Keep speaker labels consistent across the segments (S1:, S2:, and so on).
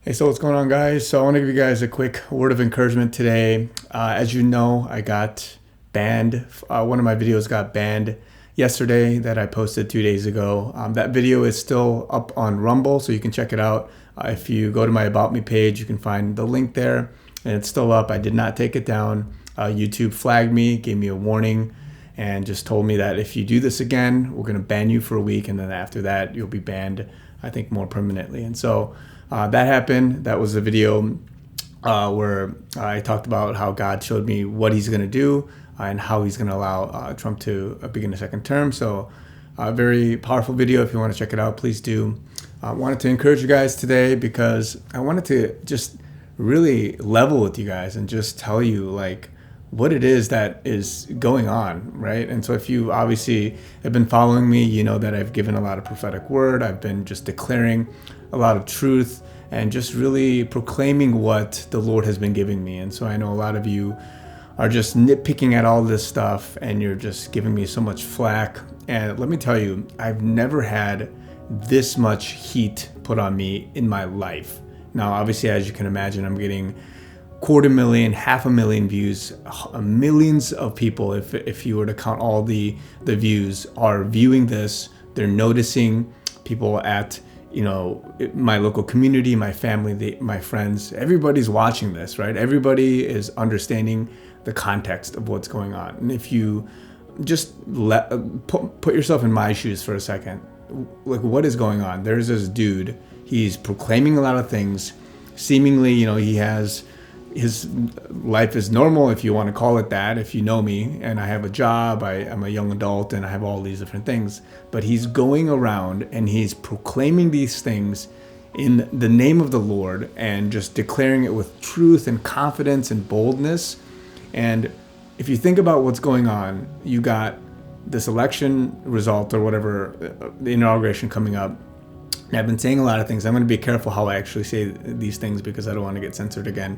S1: Hey, so what's going on, guys? So I want to give you guys a quick word of encouragement today. As you know, I got banned. One of my videos got banned yesterday that I posted 2 days ago. That video is still up on Rumble, so you can check it out. If you go to my About Me page, you can find the link there, and it's still up. I did not take it down. YouTube flagged me, gave me a warning, and just told me that if you do this again, we're going to ban you for a week, and then after that, you'll be banned, I think, more permanently. And so that happened. That was a video where I talked about how God showed me what he's going to do and how he's going to allow Trump to begin a second term. So a very powerful video. If you want to check it out, please do. I wanted to encourage you guys today because I wanted to just really level with you guys and just tell you like what it is that is going on, right? And so if you obviously have been following me, you know that I've given a lot of prophetic word. I've been just declaring a lot of truth and just really proclaiming what the Lord has been giving me. And so I know a lot of you are just nitpicking at all this stuff and you're just giving me so much flack. And let me tell you, I've never had this much heat put on me in my life. Now, obviously, as you can imagine, I'm getting 250,000, 500,000 views, millions of people, if you were to count all the views, are viewing this. They're noticing people at my local community, my family, my friends. Everybody's watching this, right? Everybody is understanding the context of what's going on. And if you just put yourself in my shoes for a second, like what is going on? There's this dude. He's proclaiming a lot of things. Seemingly, he has his life is normal, if you want to call it that, if you know me, and I have a job, I'm a young adult, and I have all these different things. But he's going around and he's proclaiming these things in the name of the Lord and just declaring it with truth and confidence and boldness. And if you think about what's going on, you got this election result or whatever, the inauguration coming up. And I've been saying a lot of things. I'm going to be careful how I actually say these things because I don't want to get censored again.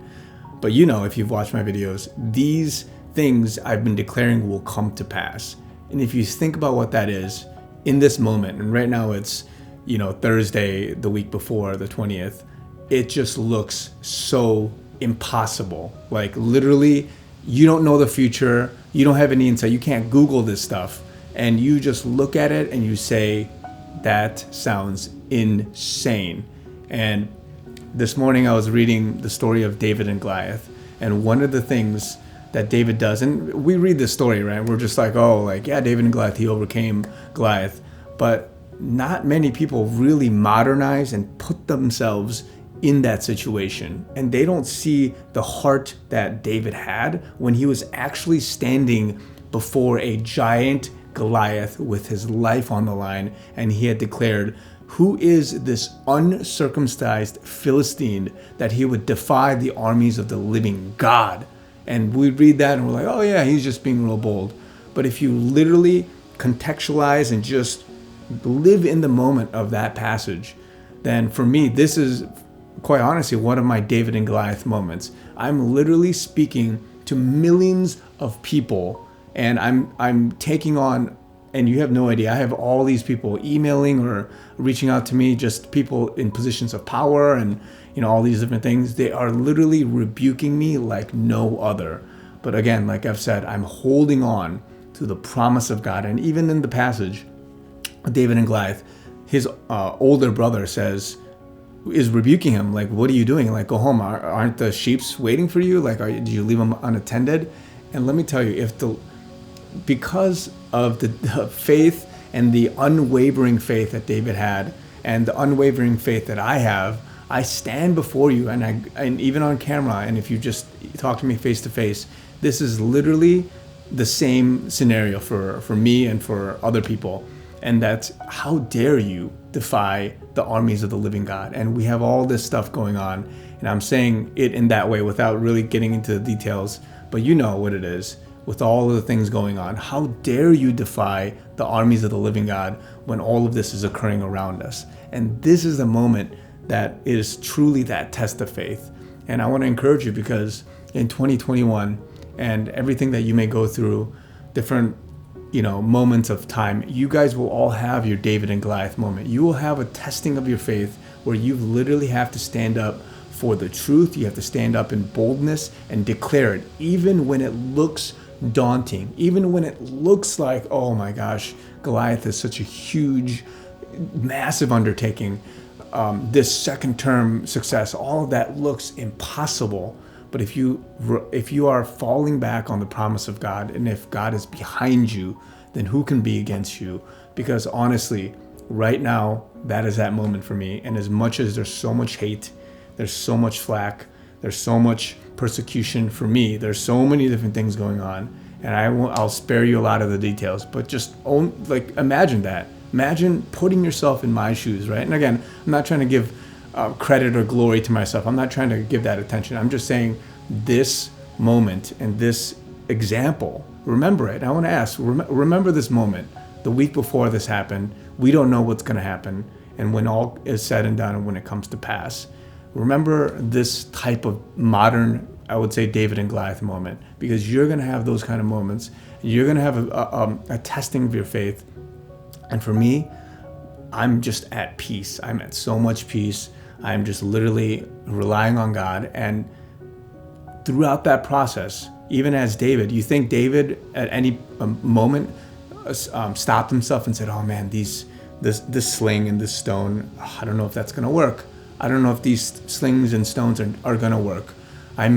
S1: But if you've watched my videos, these things I've been declaring will come to pass. And if you think about what that is in this moment, and right now it's, Thursday, the week before the 20th, it just looks so impossible. Like literally, you don't know the future. You don't have any insight. You can't Google this stuff. And you just look at it and you say, that sounds insane. And this morning I was reading the story of David and Goliath, and one of the things that David does, and we read this story, right? We're just like, David and Goliath, he overcame Goliath. But not many people really modernize and put themselves in that situation. And they don't see the heart that David had when he was actually standing before a giant Goliath with his life on the line, and he had declared, who is this uncircumcised Philistine that he would defy the armies of the living God? And we read that and we're like, oh yeah, he's just being real bold. But if you literally contextualize and just live in the moment of that passage, then for me, this is quite honestly one of my David and Goliath moments. I'm literally speaking to millions of people, and I'm taking on, and you have no idea, I have all these people emailing or reaching out to me, just people in positions of power and all these different things. They are literally rebuking me like no other. But again, like I've said, I'm holding on to the promise of God. And even in the passage, David and Goliath, his older brother is rebuking him, like, what are you doing? Like, go home. Aren't the sheep waiting for you? Like, do you leave them unattended? And let me tell you, because of the faith and the unwavering faith that David had and the unwavering faith that I have, I stand before you and even on camera, and if you just talk to me face to face, this is literally the same scenario for me and for other people. And that's, how dare you defy the armies of the living God? And we have all this stuff going on, and I'm saying it in that way without really getting into the details, but you know what it is. With all of the things going on, how dare you defy the armies of the living God when all of this is occurring around us? And this is the moment that is truly that test of faith. And I want to encourage you, because in 2021 and everything that you may go through, different moments of time, you guys will all have your David and Goliath moment. You will have a testing of your faith where you literally have to stand up for the truth. You have to stand up in boldness and declare it, even when it looks daunting, even when it looks like, oh my gosh, Goliath is such a huge, massive undertaking. This second term success, all of that looks impossible. But if you are falling back on the promise of God, and if God is behind you, then who can be against you? Because honestly, right now, that is that moment for me. And as much as there's so much hate, there's so much flack, there's so much persecution for me, there's so many different things going on, and I'll spare you a lot of the details, but just imagine that. Imagine putting yourself in my shoes, right? And again, I'm not trying to give credit or glory to myself. I'm not trying to give that attention. I'm just saying this moment and this example, remember it. I want to ask, remember this moment. The week before this happened, we don't know what's going to happen. And when all is said and done, and when it comes to pass, remember this type of modern, I would say, David and Goliath moment, because you're going to have those kind of moments. You're going to have a testing of your faith. And for me, I'm just at peace. I'm at so much peace. I'm just literally relying on God. And throughout that process, even as David, you think David at any moment stopped himself and said, oh man, this sling and this stone, I don't know if that's going to work. I don't know if these slings and stones are going to work. I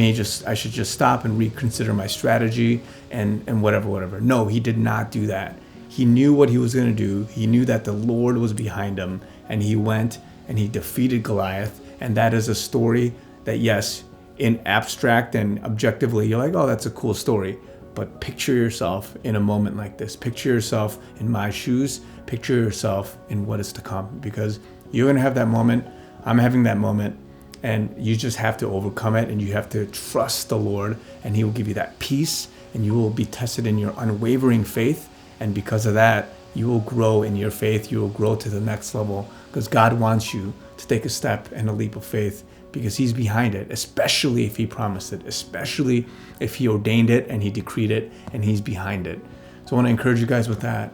S1: should just stop and reconsider my strategy and whatever. No, he did not do that. He knew what he was going to do. He knew that the Lord was behind him, and he went and he defeated Goliath. And that is a story that, yes, in abstract and objectively, you're like, oh, that's a cool story. But picture yourself in a moment like this. Picture yourself in my shoes. Picture yourself in what is to come, because you're going to have that moment. I'm having that moment, and you just have to overcome it, and you have to trust the Lord, and he will give you that peace, and you will be tested in your unwavering faith. And because of that, you will grow in your faith. You will grow to the next level, because God wants you to take a step and a leap of faith, because he's behind it, especially if he promised it, especially if he ordained it and he decreed it, and he's behind it. So I want to encourage you guys with that,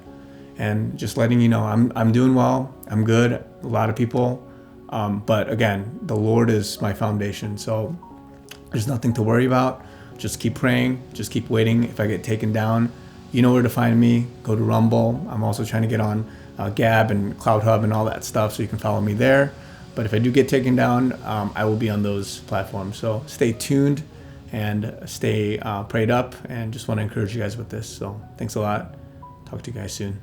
S1: and just letting you know I'm doing well. I'm good. A lot of people. But again, the Lord is my foundation. So there's nothing to worry about. Just keep praying. Just keep waiting. If I get taken down, you know where to find me. Go to Rumble. I'm also trying to get on Gab and Cloud Hub and all that stuff, so you can follow me there. But if I do get taken down, I will be on those platforms. So stay tuned and stay prayed up, and just want to encourage you guys with this. So thanks a lot. Talk to you guys soon.